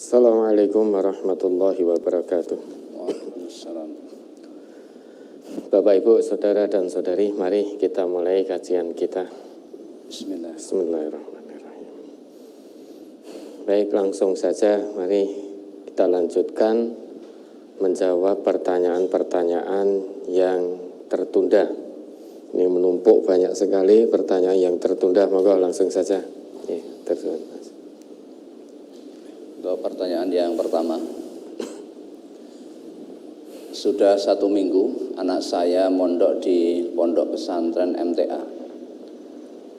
Assalamualaikum warahmatullahi wabarakatuh. Waalaikumsalam. Bapak, Ibu, Saudara dan Saudari, mari kita mulai kajian kita. Bismillahirrahmanirrahim. Baik, langsung saja mari kita lanjutkan menjawab pertanyaan-pertanyaan yang tertunda. Ini menumpuk banyak sekali pertanyaan yang tertunda, monggo langsung saja. Tertunda. Untuk pertanyaan yang pertama, sudah 1 minggu anak saya mondok di pondok pesantren MTA,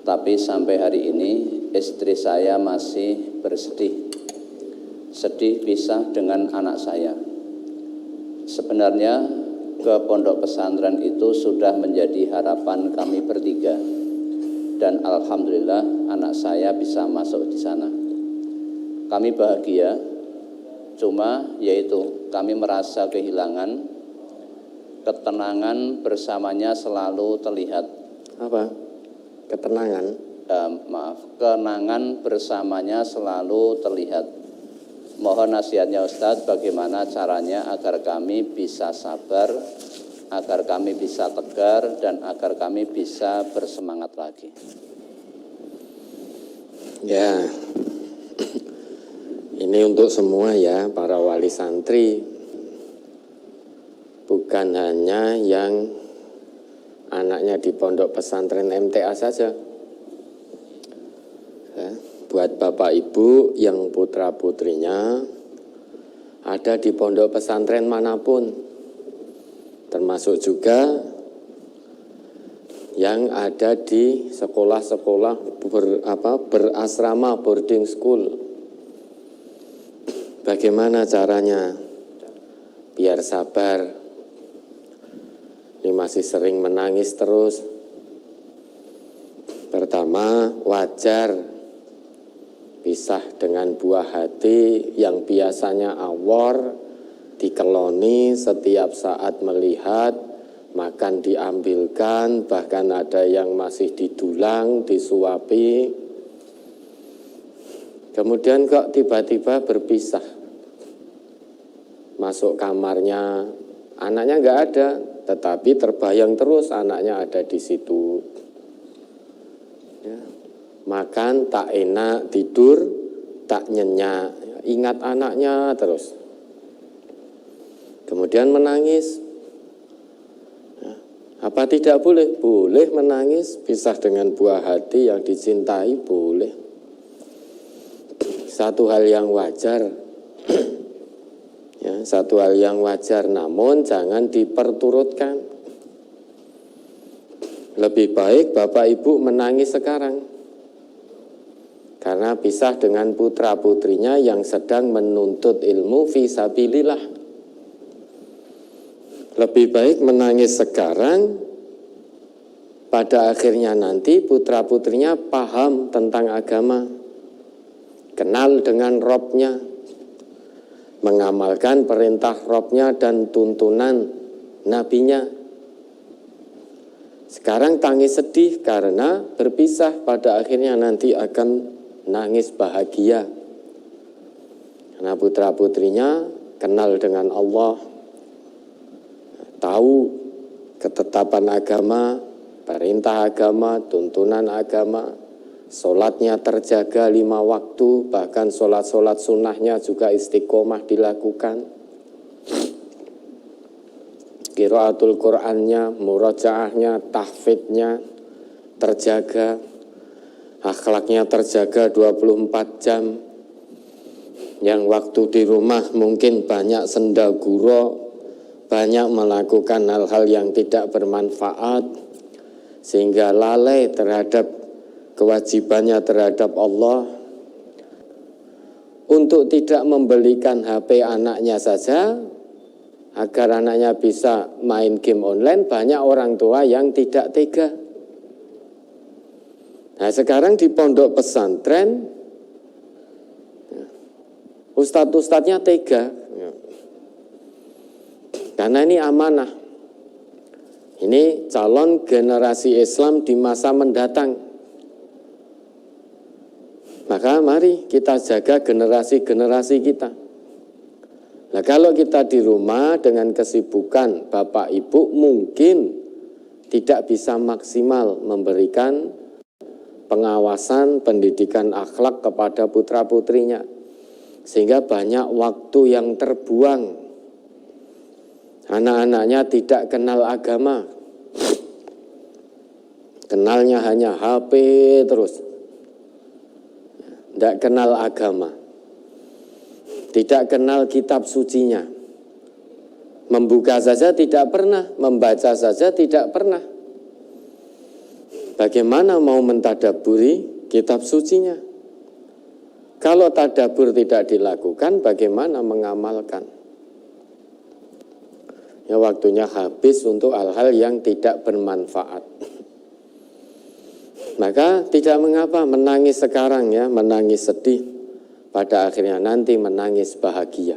tapi sampai hari ini istri saya masih sedih pisah dengan anak saya. Sebenarnya ke pondok pesantren itu sudah menjadi harapan kami bertiga, dan alhamdulillah anak saya bisa masuk di sana. Kami bahagia, cuma yaitu kami merasa kehilangan ketenangan bersamanya selalu terlihat. Apa? Ketenangan? Kenangan bersamanya selalu terlihat. Mohon nasihatnya Ustadz, bagaimana caranya agar kami bisa sabar, agar kami bisa tegar, dan agar kami bisa bersemangat lagi. Ya, ini untuk semua ya, para wali santri, bukan hanya yang anaknya di pondok pesantren MTA saja. Ya, buat Bapak Ibu yang putra-putrinya ada di pondok pesantren manapun, termasuk juga yang ada di sekolah-sekolah berasrama boarding school. Bagaimana caranya biar sabar? Ini masih sering menangis terus. Pertama, wajar pisah dengan buah hati yang biasanya awor, dikeloni setiap saat melihat, makan diambilkan, bahkan ada yang masih didulang, disuapi. Kemudian kok tiba-tiba berpisah, masuk kamarnya, anaknya nggak ada, tetapi terbayang terus anaknya ada di situ. Ya. Makan tak enak, tidur tak nyenyak, ingat anaknya terus. Kemudian menangis. Ya. Apa tidak boleh? Boleh menangis, pisah dengan buah hati yang dicintai, boleh. Satu hal yang wajar, ya, satu hal yang wajar, namun jangan diperturutkan. Lebih baik Bapak Ibu menangis sekarang, karena pisah dengan putra-putrinya yang sedang menuntut ilmu fisabilillah. Lebih baik menangis sekarang, pada akhirnya nanti putra-putrinya paham tentang agama, kenal dengan Robnya, mengamalkan perintah Robnya dan tuntunan Nabinya. Sekarang tangis sedih karena berpisah, pada akhirnya nanti akan nangis bahagia. Karena putra-putrinya kenal dengan Allah, tahu ketetapan agama, perintah agama, tuntunan agama, sholatnya terjaga 5 waktu, bahkan sholat-sholat sunnahnya juga istiqomah dilakukan. Qiraatul Qur'annya, murojaahnya, tahfidnya terjaga, akhlaknya terjaga 24 jam. Yang waktu di rumah mungkin banyak sendaguro, banyak melakukan hal-hal yang tidak bermanfaat, sehingga lalai terhadap kewajibannya terhadap Allah. Untuk tidak membelikan HP anaknya saja, agar anaknya bisa main game online, banyak orang tua yang tidak tega. Nah, sekarang di pondok pesantren, ustadz-ustadznya tega, karena ini amanah. Ini calon generasi Islam di masa mendatang. Maka mari kita jaga generasi-generasi kita. Nah, kalau kita di rumah dengan kesibukan Bapak Ibu mungkin tidak bisa maksimal memberikan pengawasan pendidikan akhlak kepada putra-putrinya. Sehingga banyak waktu yang terbuang. Anak-anaknya tidak kenal agama. Kenalnya hanya HP terus. Tidak kenal agama. Tidak kenal kitab sucinya. Membuka saja tidak pernah, membaca saja tidak pernah. Bagaimana mau mentadaburi kitab sucinya? Kalau tadabur tidak dilakukan, bagaimana mengamalkan? Ya, waktunya habis untuk hal-hal yang tidak bermanfaat. Maka tidak mengapa menangis sekarang ya, menangis sedih. Pada akhirnya nanti menangis bahagia.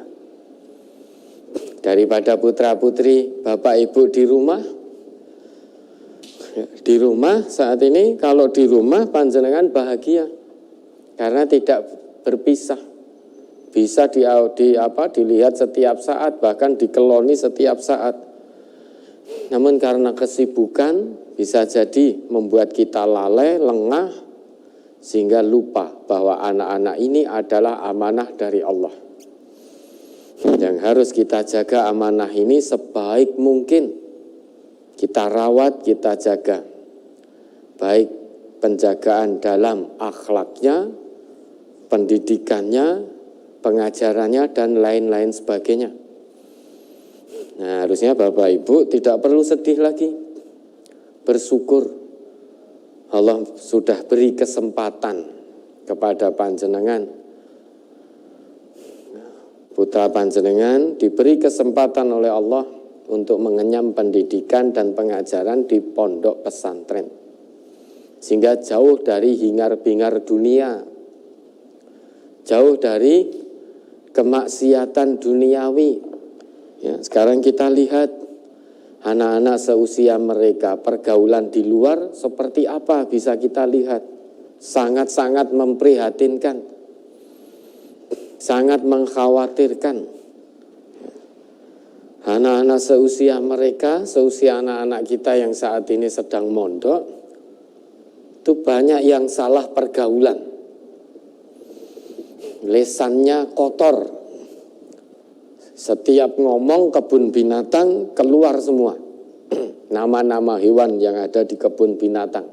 Daripada putra-putri Bapak Ibu di rumah. Di rumah saat ini, kalau di rumah panjenengan bahagia. Karena tidak berpisah. Bisa dilihat setiap saat, bahkan dikeloni setiap saat. Namun karena kesibukan bisa jadi membuat kita lalai, lengah, sehingga lupa bahwa anak-anak ini adalah amanah dari Allah. Yang harus kita jaga amanah ini sebaik mungkin. Kita rawat, kita jaga. Baik penjagaan dalam akhlaknya, pendidikannya, pengajarannya, dan lain-lain sebagainya. Nah, harusnya Bapak Ibu tidak perlu sedih lagi. Bersyukur Allah sudah beri kesempatan kepada panjenengan. Putra panjenengan diberi kesempatan oleh Allah untuk mengenyam pendidikan dan pengajaran di pondok pesantren. Sehingga jauh dari hingar-bingar dunia. Jauh dari kemaksiatan duniawi. Ya, sekarang kita lihat anak-anak seusia mereka, pergaulan di luar seperti apa bisa kita lihat. Sangat-sangat memprihatinkan. Sangat mengkhawatirkan. Anak-anak seusia mereka, seusia anak-anak kita yang saat ini sedang mondok, itu banyak yang salah pergaulan. Lesannya kotor. Setiap ngomong kebun binatang keluar semua. Nama-nama hewan yang ada di kebun binatang.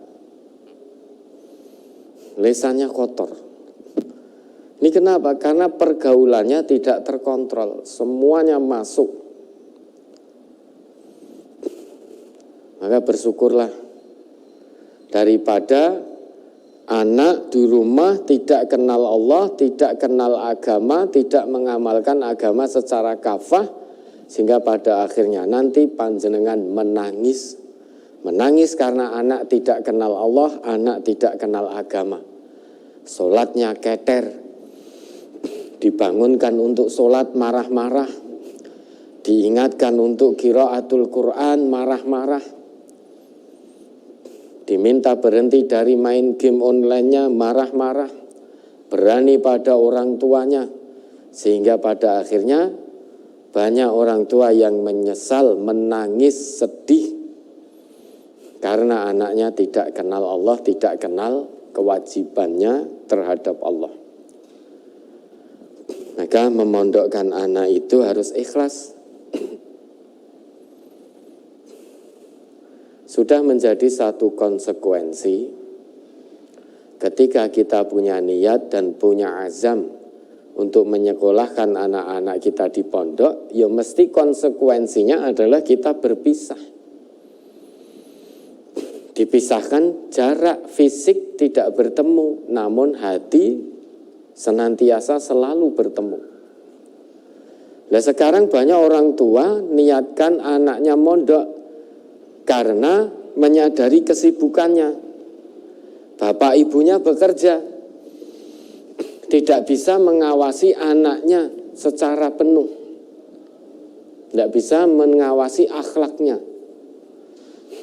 Lesannya kotor. Ini kenapa? Karena pergaulannya tidak terkontrol. Semuanya masuk. Maka bersyukurlah. Daripada anak di rumah tidak kenal Allah, tidak kenal agama, tidak mengamalkan agama secara kafah, sehingga pada akhirnya nanti panjenengan menangis. Menangis karena anak tidak kenal Allah, anak tidak kenal agama. Sholatnya keter, dibangunkan untuk sholat marah-marah, diingatkan untuk qiraatul Quran marah-marah, diminta berhenti dari main game online-nya marah-marah, berani pada orang tuanya, sehingga pada akhirnya banyak orang tua yang menyesal, menangis, sedih karena anaknya tidak kenal Allah, tidak kenal kewajibannya terhadap Allah. Maka memondokkan anak itu harus ikhlas. Sudah menjadi satu konsekuensi ketika kita punya niat dan punya azam untuk menyekolahkan anak-anak kita di pondok, ya mesti konsekuensinya adalah kita berpisah. Dipisahkan, jarak fisik tidak bertemu, namun hati senantiasa selalu bertemu. Nah, sekarang banyak orang tua niatkan anaknya mondok karena menyadari kesibukannya. Bapak ibunya bekerja, tidak bisa mengawasi anaknya secara penuh, tidak bisa mengawasi akhlaknya.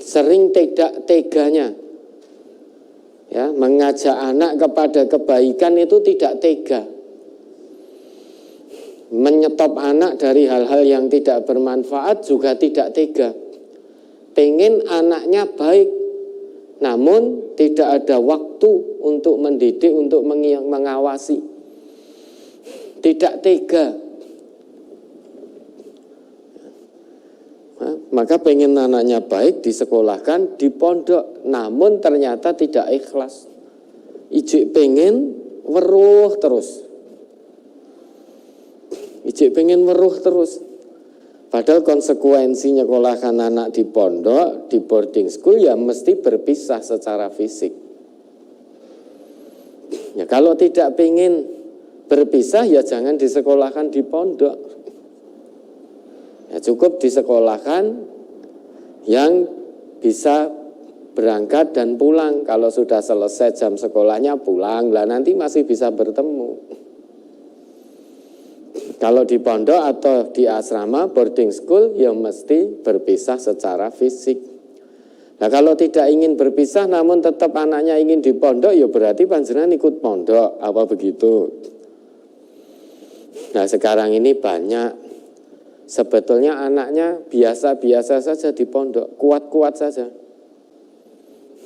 Sering tidak teganya Ya, mengajak anak kepada kebaikan itu tidak tega. Menyetop anak dari hal-hal yang tidak bermanfaat juga tidak tega. Pengen anaknya baik, namun tidak ada waktu untuk mendidik, untuk mengawasi. Tidak tega. Maka pengen anaknya baik, disekolahkan, di pondok, namun ternyata tidak ikhlas. Ijik pengen weruh terus. Ijik pengen weruh terus. Padahal konsekuensi nyekolahkan anak di pondok, di boarding school ya mesti berpisah secara fisik. Ya kalau tidak pengen berpisah ya jangan disekolahkan di pondok. Ya cukup disekolahkan yang bisa berangkat dan pulang. Kalau sudah selesai jam sekolahnya pulang, lah nanti masih bisa bertemu. Kalau di pondok atau di asrama boarding school ya mesti berpisah secara fisik. Nah kalau tidak ingin berpisah namun tetap anaknya ingin di pondok ya berarti panjenengan ikut pondok, apa begitu? Nah sekarang ini banyak sebetulnya anaknya biasa-biasa saja di pondok, kuat-kuat saja.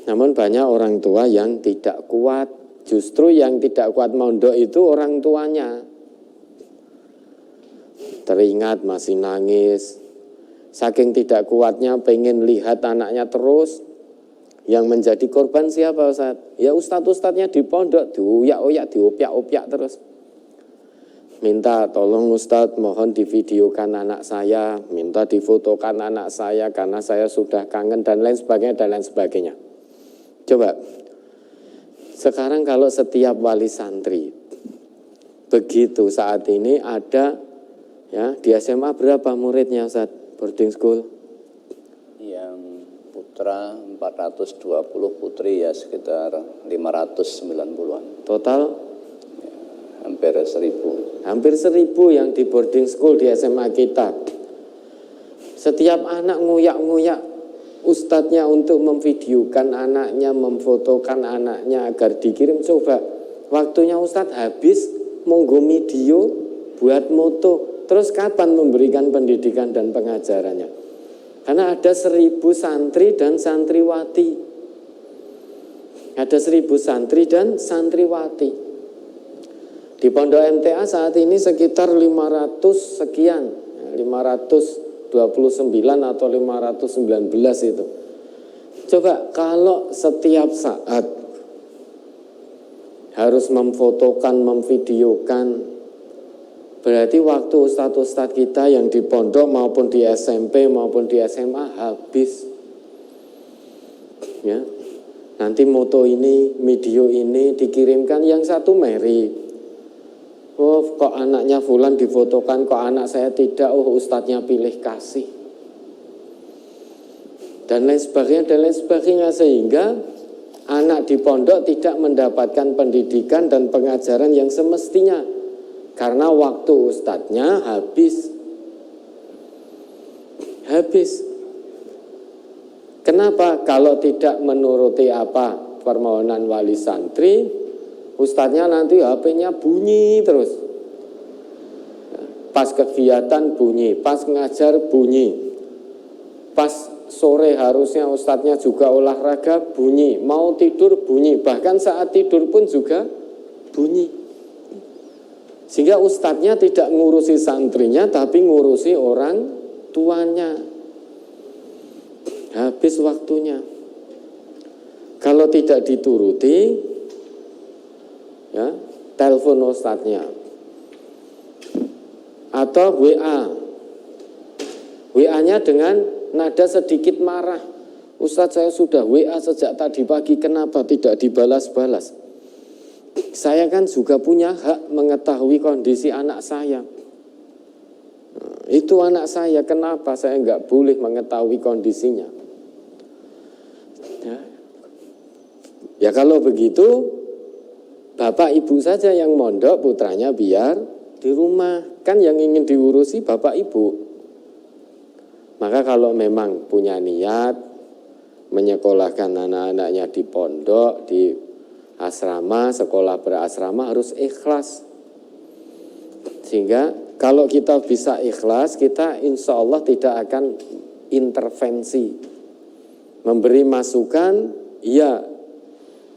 Namun banyak orang tua yang tidak kuat. Justru yang tidak kuat mondok itu orang tuanya. Teringat masih nangis. Saking tidak kuatnya pengen lihat anaknya terus. Yang menjadi korban siapa Ustaz? Ya ustadz-ustadznya di pondok, diuyak-uyak, diopyak-opyak terus. Minta tolong Ustadz mohon divideokan anak saya, minta difotokan anak saya karena saya sudah kangen dan lain sebagainya dan lain sebagainya. Coba, sekarang kalau setiap wali santri begitu saat ini ada ya di SMA berapa muridnya Ustadz boarding school? Yang putra 420, putri ya sekitar 590-an. Total? Hampir 1000. Hampir 1000 yang di boarding school di SMA kita. Setiap anak nguyak-nguyak ustadznya untuk memvideokan anaknya, memfotokan anaknya agar dikirim. Coba, waktunya ustadz habis monggo video buat moto. Terus kapan memberikan pendidikan dan pengajarannya? Karena ada 1000 santri dan santriwati. Ada 1000 santri dan santriwati. Di Pondok MTA saat ini sekitar 500 sekian, 529 atau 519 itu. Coba kalau setiap saat harus memfotokan, memvideokan, berarti waktu ustadz-ustadz kita yang di pondok maupun di SMP maupun di SMA habis. Ya, nanti moto ini, video ini dikirimkan yang satu Mary. Oh, kok anaknya fulan difotokan, kok anak saya tidak, oh ustadznya pilih kasih. Dan lain sebagainya, sehingga anak di pondok tidak mendapatkan pendidikan dan pengajaran yang semestinya. Karena waktu ustadznya habis. Kenapa? Kalau tidak menuruti apa permohonan wali santri, ustadznya nanti HP-nya bunyi terus. Pas kegiatan bunyi, pas ngajar bunyi. Pas sore harusnya ustadznya juga olahraga bunyi, mau tidur bunyi, bahkan saat tidur pun juga bunyi. Sehingga ustadznya tidak ngurusi santrinya tapi ngurusi orang tuanya. Habis waktunya. Kalau tidak dituruti, ya, telepon ustadznya atau WA-nya dengan nada sedikit marah. Ustadz, saya sudah WA sejak tadi pagi, kenapa tidak dibalas-balas? Saya kan juga punya hak mengetahui kondisi anak saya. Itu anak saya, kenapa saya nggak boleh mengetahui kondisinya? Ya kalau begitu, bapak ibu saja yang mondok, putranya biar di rumah. Kan yang ingin diurusi bapak ibu. Maka kalau memang punya niat menyekolahkan anak-anaknya di pondok, di asrama, sekolah berasrama harus ikhlas. Sehingga kalau kita bisa ikhlas, kita insya Allah tidak akan intervensi. Memberi masukan, iya,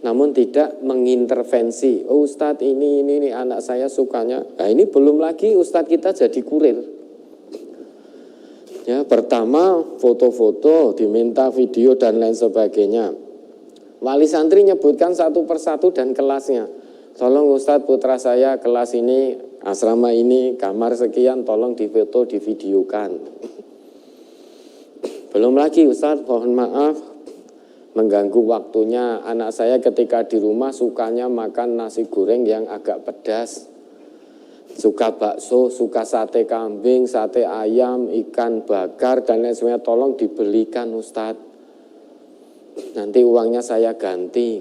namun tidak mengintervensi. Oh Ustadz ini anak saya sukanya. Nah ini belum lagi Ustadz kita jadi kurir. Ya, pertama foto-foto, diminta video dan lain sebagainya. Wali santri nyebutkan satu persatu dan kelasnya. Tolong Ustadz putra saya kelas ini, asrama ini, kamar sekian, tolong difoto, divideokan. Belum lagi Ustadz, mohon maaf mengganggu waktunya anak saya ketika di rumah sukanya makan nasi goreng yang agak pedas. Suka bakso, suka sate kambing, sate ayam, ikan bakar, dan lain sebagainya. Tolong dibelikan Ustadz. Nanti uangnya saya ganti.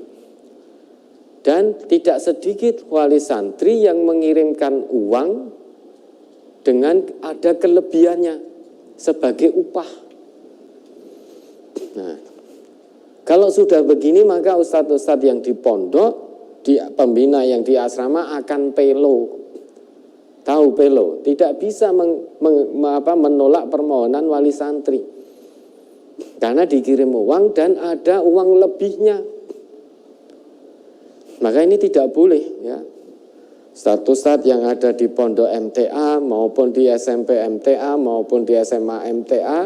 Dan tidak sedikit wali santri yang mengirimkan uang dengan ada kelebihannya sebagai upah. Nah, kalau sudah begini maka ustadz-ustadz yang di pondok, di pembina yang di asrama akan pelo. Tahu pelo, tidak bisa menolak permohonan wali santri. Karena dikirim uang dan ada uang lebihnya. Maka ini tidak boleh ya. Ustadz yang ada di pondok MTA maupun di SMP MTA maupun di SMA MTA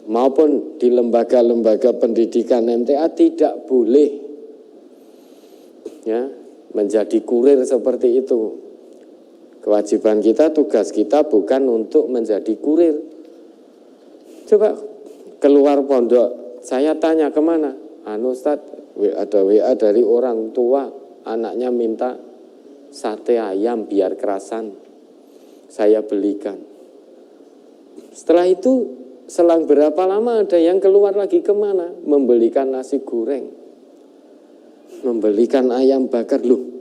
maupun di lembaga-lembaga pendidikan MTA tidak boleh ya menjadi kurir seperti itu. Kewajiban kita, tugas kita bukan untuk menjadi kurir. Coba keluar pondok, saya tanya kemana? Ustadz, ada WA dari orang tua, anaknya minta sate ayam biar kerasan, saya belikan. Setelah itu, selang berapa lama ada yang keluar lagi kemana? Membelikan nasi goreng, membelikan ayam bakar. Loh,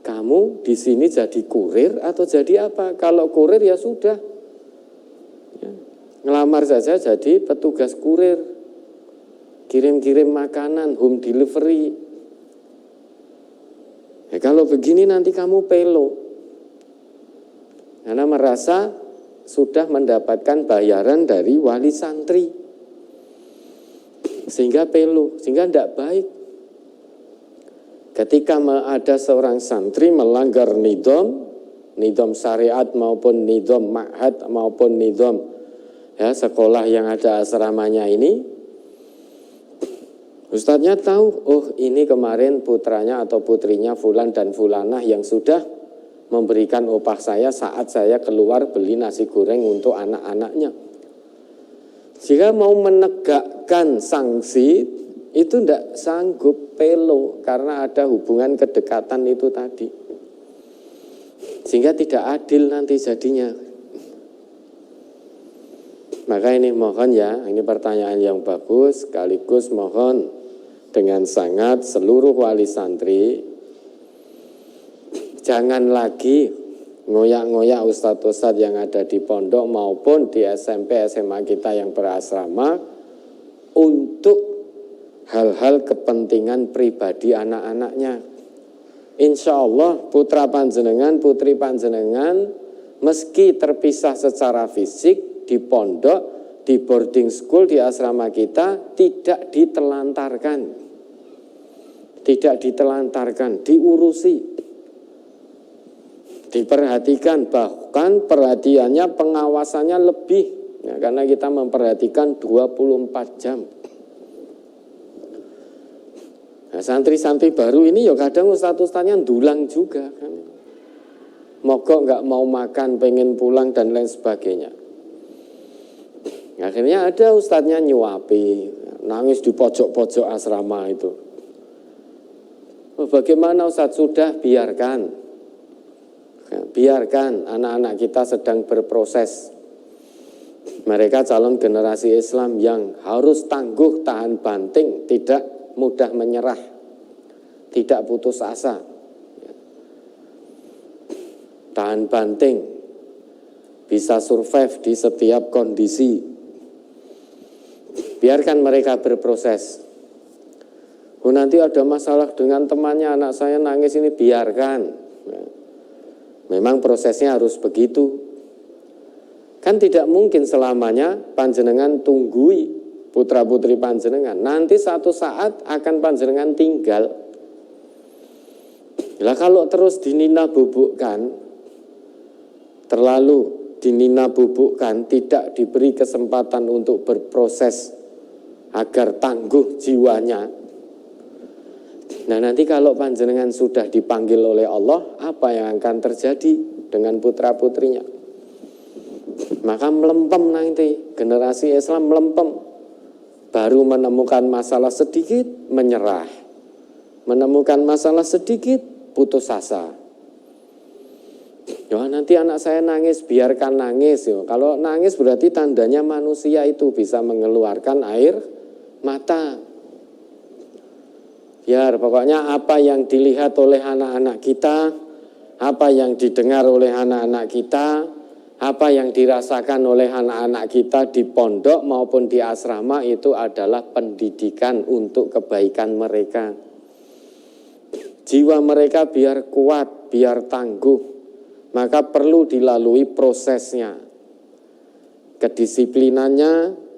kamu di sini jadi kurir atau jadi apa? Kalau kurir ya sudah, ya, ngelamar saja jadi petugas kurir, kirim-kirim makanan, home delivery. Ya, kalau begini nanti kamu pelo, karena merasa sudah mendapatkan bayaran dari wali santri, sehingga pelo, sehingga tidak baik. Ketika ada seorang santri melanggar nidom syariat maupun nidom ma'had maupun nidom ya, sekolah yang ada asramanya ini, ustadznya tahu, oh ini kemarin putranya atau putrinya fulan dan fulanah yang sudah memberikan upah saya saat saya keluar beli nasi goreng untuk anak-anaknya. Jika mau menegakkan sanksi, itu tidak sanggup pelo karena ada hubungan kedekatan itu tadi. Sehingga tidak adil nanti jadinya. Maka ini mohon ya, ini pertanyaan yang bagus, sekaligus mohon dengan sangat seluruh wali santri, jangan lagi ngoyak-ngoyak ustadz-ustadz yang ada di pondok maupun di SMP, SMA kita yang berasrama untuk hal-hal kepentingan pribadi anak-anaknya. Insya Allah putra panjenengan, putri panjenengan meski terpisah secara fisik di pondok, di boarding school, di asrama kita tidak ditelantarkan. Tidak ditelantarkan, diurusi. Diperhatikan, bahkan perhatiannya, pengawasannya lebih. Ya, karena kita memperhatikan 24 jam. Nah, santri-santri baru ini ya kadang ustadz-ustadznya ndulang juga kan. Mogok nggak mau makan, pengen pulang dan lain sebagainya. Akhirnya ada ustadznya nyuapi, nangis di pojok-pojok asrama itu. Bagaimana ustadz? Sudah, biarkan. Biarkan anak-anak kita sedang berproses. Mereka calon generasi Islam yang harus tangguh, tahan banting, tidak mudah menyerah, tidak putus asa, tahan banting, bisa survive di setiap kondisi. Biarkan mereka berproses. Oh, nanti ada masalah dengan temannya, anak saya nangis ini, biarkan. Ya. Memang prosesnya harus begitu. Kan tidak mungkin selamanya panjenengan tunggui putra putri panjenengan. Nanti satu saat akan panjenengan tinggal. Lah kalau terus dinina bubukkan, terlalu dinina bubukkan, tidak diberi kesempatan untuk berproses agar tangguh jiwanya. Nah, nanti kalau panjenengan sudah dipanggil oleh Allah, apa yang akan terjadi dengan putra putrinya? Maka melempem nanti, generasi Islam melempem. Baru menemukan masalah sedikit, menyerah. Menemukan masalah sedikit, putus asa. Ya, nanti anak saya nangis, biarkan nangis. Ya. Kalau nangis berarti tandanya manusia itu bisa mengeluarkan air mata. Biar pokoknya apa yang dilihat oleh anak-anak kita, apa yang didengar oleh anak-anak kita, apa yang dirasakan oleh anak-anak kita di pondok maupun di asrama itu adalah pendidikan untuk kebaikan mereka. Jiwa mereka biar kuat, biar tangguh, maka perlu dilalui prosesnya. Kedisiplinannya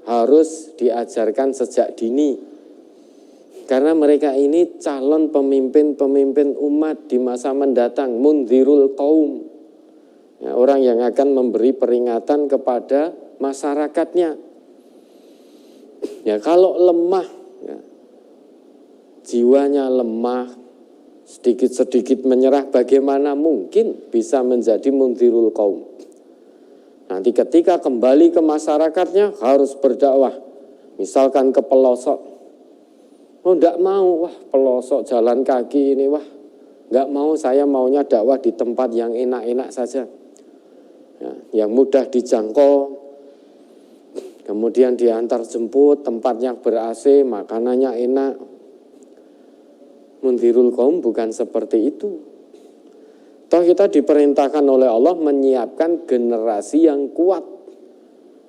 harus diajarkan sejak dini. Karena mereka ini calon pemimpin-pemimpin umat di masa mendatang, mundhirul qaum. Ya, orang yang akan memberi peringatan kepada masyarakatnya. Ya, kalau lemah, ya, jiwanya lemah, sedikit-sedikit menyerah, bagaimana mungkin bisa menjadi mundhirul qaum? Nanti ketika kembali ke masyarakatnya harus berdakwah. Misalkan ke pelosok. Oh, enggak mau, wah pelosok jalan kaki ini, wah enggak mau, saya maunya dakwah di tempat yang enak-enak saja. Ya, yang mudah dijangkau, kemudian diantar jemput, tempatnya ber-AC, makanannya enak. Mundhirul qaum bukan seperti itu. Toh kita diperintahkan oleh Allah menyiapkan generasi yang kuat.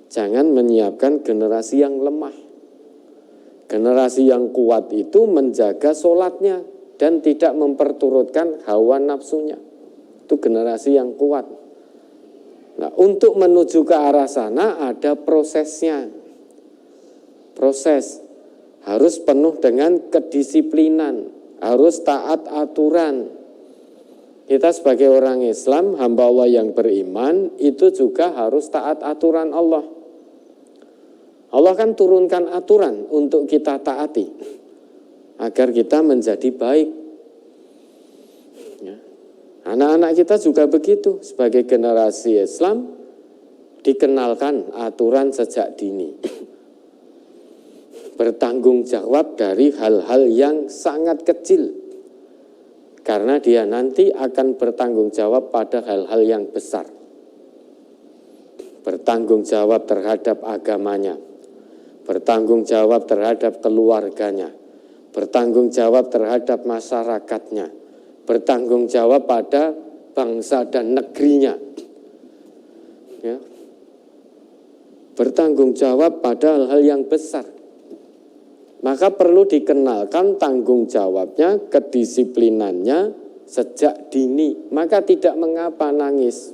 Jangan menyiapkan generasi yang lemah. Generasi yang kuat itu menjaga sholatnya dan tidak memperturutkan hawa nafsunya. Itu generasi yang kuat. Nah, untuk menuju ke arah sana ada prosesnya. Proses harus penuh dengan kedisiplinan. Harus taat aturan. Kita sebagai orang Islam, hamba Allah yang beriman, itu juga harus taat aturan Allah. Allah kan turunkan aturan untuk kita taati, agar kita menjadi baik. Ya. Anak-anak kita juga begitu, sebagai generasi Islam, dikenalkan aturan sejak dini. Bertanggung jawab dari hal-hal yang sangat kecil. Karena dia nanti akan bertanggung jawab pada hal-hal yang besar. Bertanggung jawab terhadap agamanya. Bertanggung jawab terhadap keluarganya. Bertanggung jawab terhadap masyarakatnya. Bertanggung jawab pada bangsa dan negerinya. Ya. Bertanggung jawab pada hal-hal yang besar. Maka perlu dikenalkan tanggung jawabnya, kedisiplinannya sejak dini. Maka tidak mengapa nangis.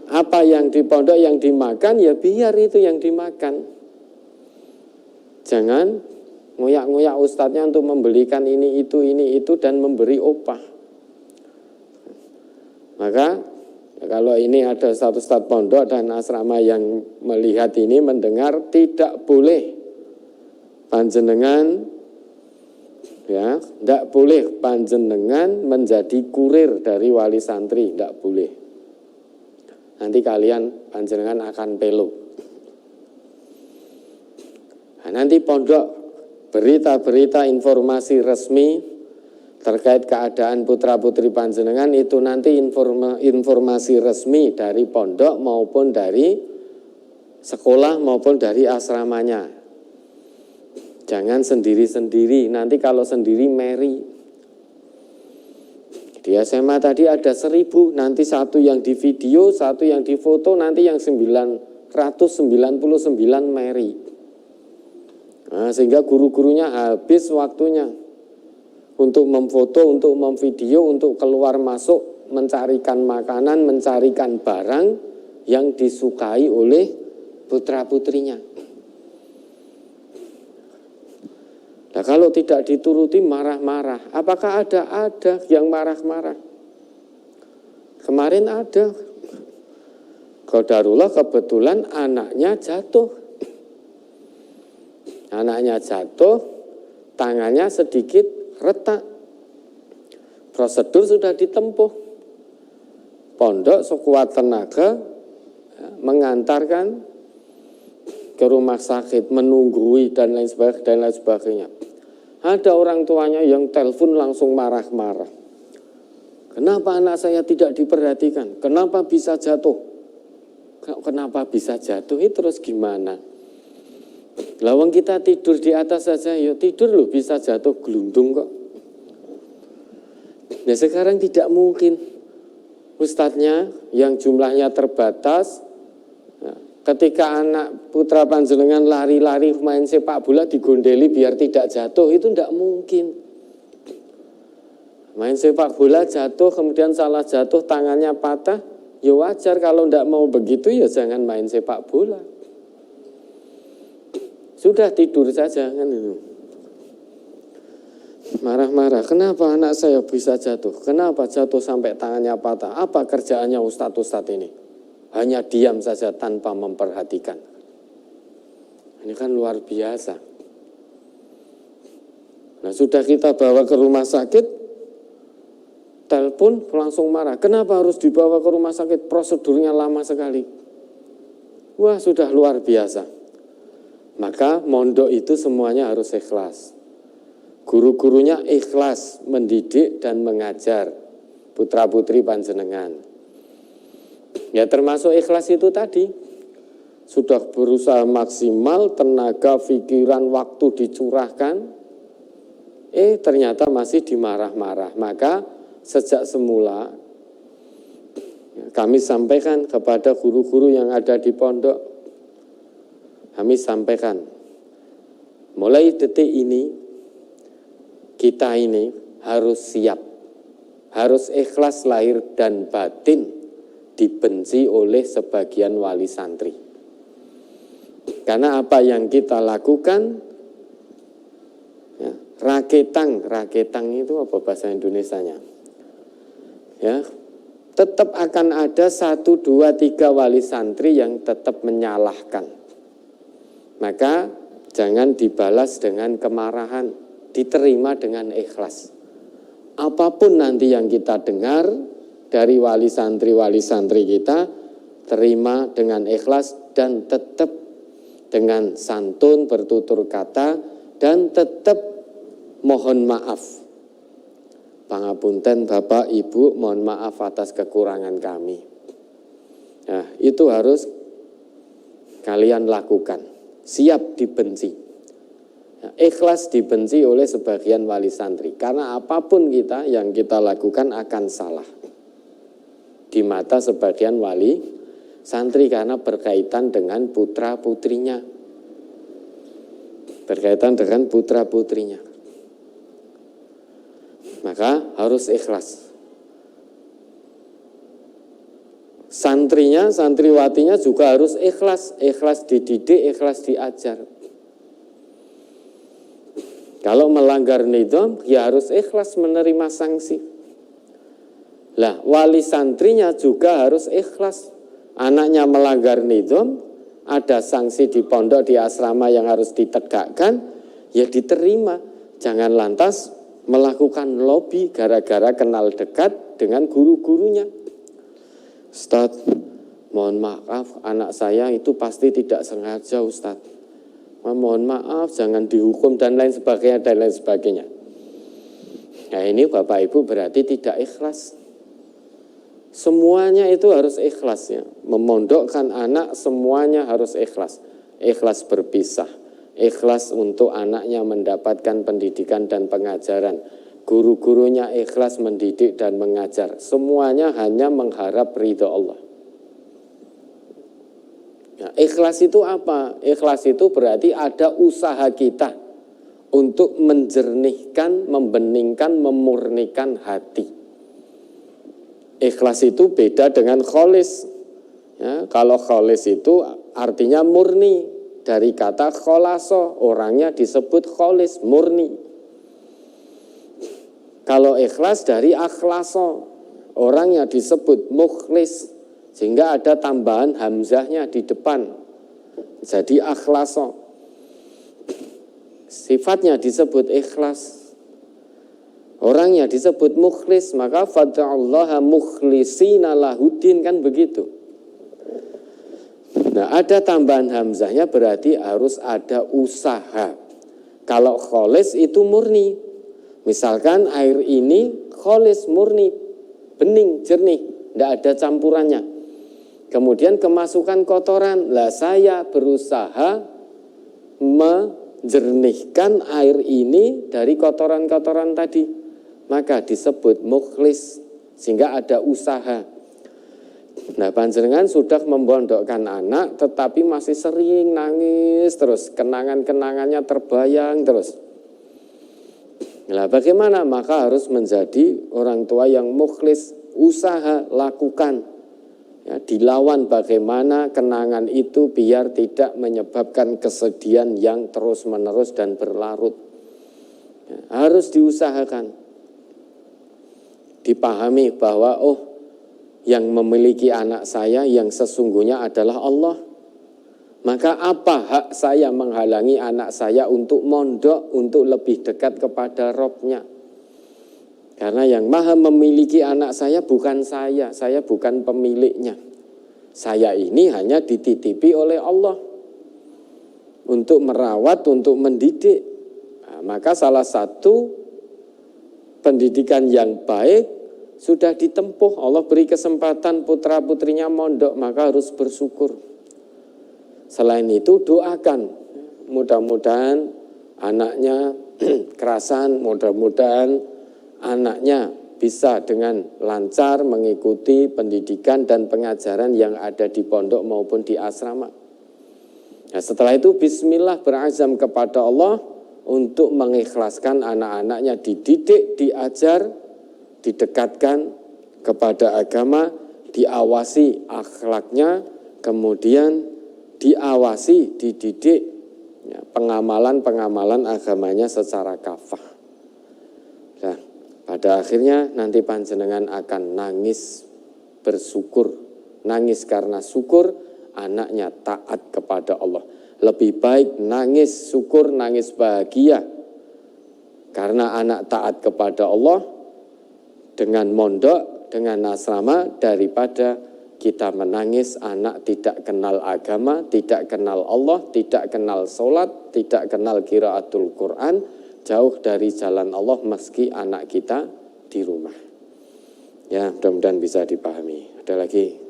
Apa yang di pondok yang dimakan, ya biar itu yang dimakan. Jangan ngoyak-ngoyak ustadznya untuk membelikan ini itu dan memberi upah. Maka kalau ini ada satu ustadz pondok dan asrama yang melihat ini, mendengar, tidak boleh panjenengan, ya, tidak boleh panjenengan menjadi kurir dari wali santri, tidak boleh. Nanti kalian panjenengan akan peluk. Nah, nanti pondok berita-berita informasi resmi terkait keadaan putra-putri panjenengan itu nanti informasi resmi dari pondok maupun dari sekolah maupun dari asramanya. Jangan sendiri-sendiri, nanti kalau sendiri meri. Di SMA tadi ada 1000, nanti satu yang di video, satu yang di foto, nanti yang 999 meri. Nah, sehingga guru-gurunya habis waktunya untuk memfoto, untuk memvideo, untuk keluar masuk, mencarikan makanan, mencarikan barang yang disukai oleh putra-putrinya. Nah, kalau tidak dituruti marah-marah. Apakah ada yang marah-marah? Kemarin ada. Qadarullah kebetulan anaknya jatuh. Anaknya jatuh, tangannya sedikit retak. Prosedur sudah ditempuh. Pondok sekuat tenaga mengantarkan ke rumah sakit, menunggui dan lain sebagainya. Ada orang tuanya yang telepon langsung marah-marah. Kenapa anak saya tidak diperhatikan? Kenapa bisa jatuh? Kenapa bisa jatuh? Itu terus gimana? Lawang kita tidur di atas saja, ya tidur loh bisa jatuh gelundung kok. Nah sekarang tidak mungkin. Ustadznya yang jumlahnya terbatas, ketika anak putra panjenengan lari-lari main sepak bola digondeli biar tidak jatuh, itu tidak mungkin. Main sepak bola jatuh, kemudian salah jatuh, tangannya patah, ya wajar. Kalau tidak mau begitu ya jangan main sepak bola. Sudah tidur saja kan itu. Marah-marah, kenapa anak saya bisa jatuh? Kenapa jatuh sampai tangannya patah? Apa kerjaannya ustadz-ustadz ini? Hanya diam saja tanpa memperhatikan. Ini kan luar biasa. Nah sudah kita bawa ke rumah sakit, telepon langsung marah. Kenapa harus dibawa ke rumah sakit? Prosedurnya lama sekali. Wah sudah luar biasa. Maka mondok itu semuanya harus ikhlas. Guru-gurunya ikhlas mendidik dan mengajar putra-putri panjenengan. Ya termasuk ikhlas itu tadi. Sudah berusaha maksimal, tenaga, pikiran, waktu dicurahkan. Ternyata masih dimarah-marah. Maka sejak semula kami sampaikan kepada guru-guru yang ada di pondok. Kami sampaikan, mulai detik ini, kita ini harus siap, harus ikhlas lahir dan batin dibenci oleh sebagian wali santri. Karena apa yang kita lakukan, ya, raketang itu apa bahasa Indonesianya? Ya, tetap akan ada 1, 2, 3 wali santri yang tetap menyalahkan. Maka jangan dibalas dengan kemarahan, diterima dengan ikhlas. Apapun nanti yang kita dengar dari wali santri kita, terima dengan ikhlas dan tetap dengan santun bertutur kata dan tetap mohon maaf. Pangapunten Bapak Ibu, mohon maaf atas kekurangan kami. Nah, itu harus kalian lakukan. Siap dibenci. Ikhlas dibenci oleh sebagian wali santri. Karena apapun yang kita lakukan akan salah di mata sebagian wali santri karena berkaitan dengan putra-putrinya. Berkaitan dengan putra-putrinya. Maka harus ikhlas. Santrinya, santriwatinya juga harus ikhlas. Ikhlas dididik, ikhlas diajar. Kalau melanggar nizam, ya harus ikhlas menerima sanksi. Lah, wali santrinya juga harus ikhlas. Anaknya melanggar nizam, ada sanksi di pondok, di asrama yang harus ditegakkan, ya diterima. Jangan lantas melakukan lobby gara-gara kenal dekat dengan guru-gurunya. Ustadz, mohon maaf, anak saya itu pasti tidak sengaja, Ustadz. Mohon maaf, jangan dihukum dan lain sebagainya, dan lain sebagainya. Nah ini Bapak Ibu berarti tidak ikhlas. Semuanya itu harus ikhlas ya. Memondokkan anak semuanya harus ikhlas. Ikhlas berpisah. Ikhlas untuk anaknya mendapatkan pendidikan dan pengajaran. Guru-gurunya ikhlas mendidik dan mengajar. Semuanya hanya mengharap ridho Allah. Nah, ikhlas itu apa? Ikhlas itu berarti ada usaha kita untuk menjernihkan, membeningkan, memurnikan hati. Ikhlas itu beda dengan kholis. Ya, kalau kholis itu artinya murni, dari kata kholaso, orangnya disebut kholis, murni. Kalau ikhlas dari akhlaso, orangnya disebut mukhlis, sehingga ada tambahan hamzahnya di depan, jadi akhlaso. Sifatnya disebut ikhlas, orangnya disebut mukhlis, maka fad'allaha mukhlisina lahuddin, kan begitu. Nah, ada tambahan hamzahnya berarti harus ada usaha. Kalau kholis itu murni, misalkan air ini kholis, murni, bening, jernih, tidak ada campurannya. Kemudian kemasukan kotoran, lah saya berusaha menjernihkan air ini dari kotoran-kotoran tadi, maka disebut mukhlis, sehingga ada usaha. Nah, panjenengan sudah membondokkan anak tetapi masih sering nangis terus, kenangan-kenangannya terbayang terus. Nah, bagaimana? Maka harus menjadi orang tua yang mukhlis, usaha, lakukan. Ya, dilawan bagaimana kenangan itu biar tidak menyebabkan kesedihan yang terus-menerus dan berlarut. Ya, harus diusahakan. Dipahami bahwa yang memiliki anak saya yang sesungguhnya adalah Allah. Maka apa hak saya menghalangi anak saya untuk mondok, untuk lebih dekat kepada Robnya? Karena yang maha memiliki anak saya bukan saya bukan pemiliknya. Saya ini hanya dititipi oleh Allah untuk merawat, untuk mendidik. Nah, maka salah satu pendidikan yang baik sudah ditempuh. Allah beri kesempatan putra-putrinya mondok, maka harus bersyukur. Selain itu doakan, mudah-mudahan anaknya kerasan, mudah-mudahan anaknya bisa dengan lancar mengikuti pendidikan dan pengajaran yang ada di pondok maupun di asrama. Nah, setelah itu bismillah, berazam kepada Allah untuk mengikhlaskan anak-anaknya dididik, diajar, didekatkan kepada agama, diawasi akhlaknya, kemudian diawasi, dididik ya, pengamalan-pengamalan agamanya secara kafah. Nah, pada akhirnya nanti panjenengan akan nangis bersyukur, nangis karena syukur anaknya taat kepada Allah. Lebih baik nangis syukur, nangis bahagia karena anak taat kepada Allah dengan mondok, dengan asrama, daripada kita menangis anak tidak kenal agama, tidak kenal Allah, tidak kenal sholat, tidak kenal qiraatul Quran, jauh dari jalan Allah meski anak kita di rumah. Ya, mudah-mudahan bisa dipahami. Ada lagi?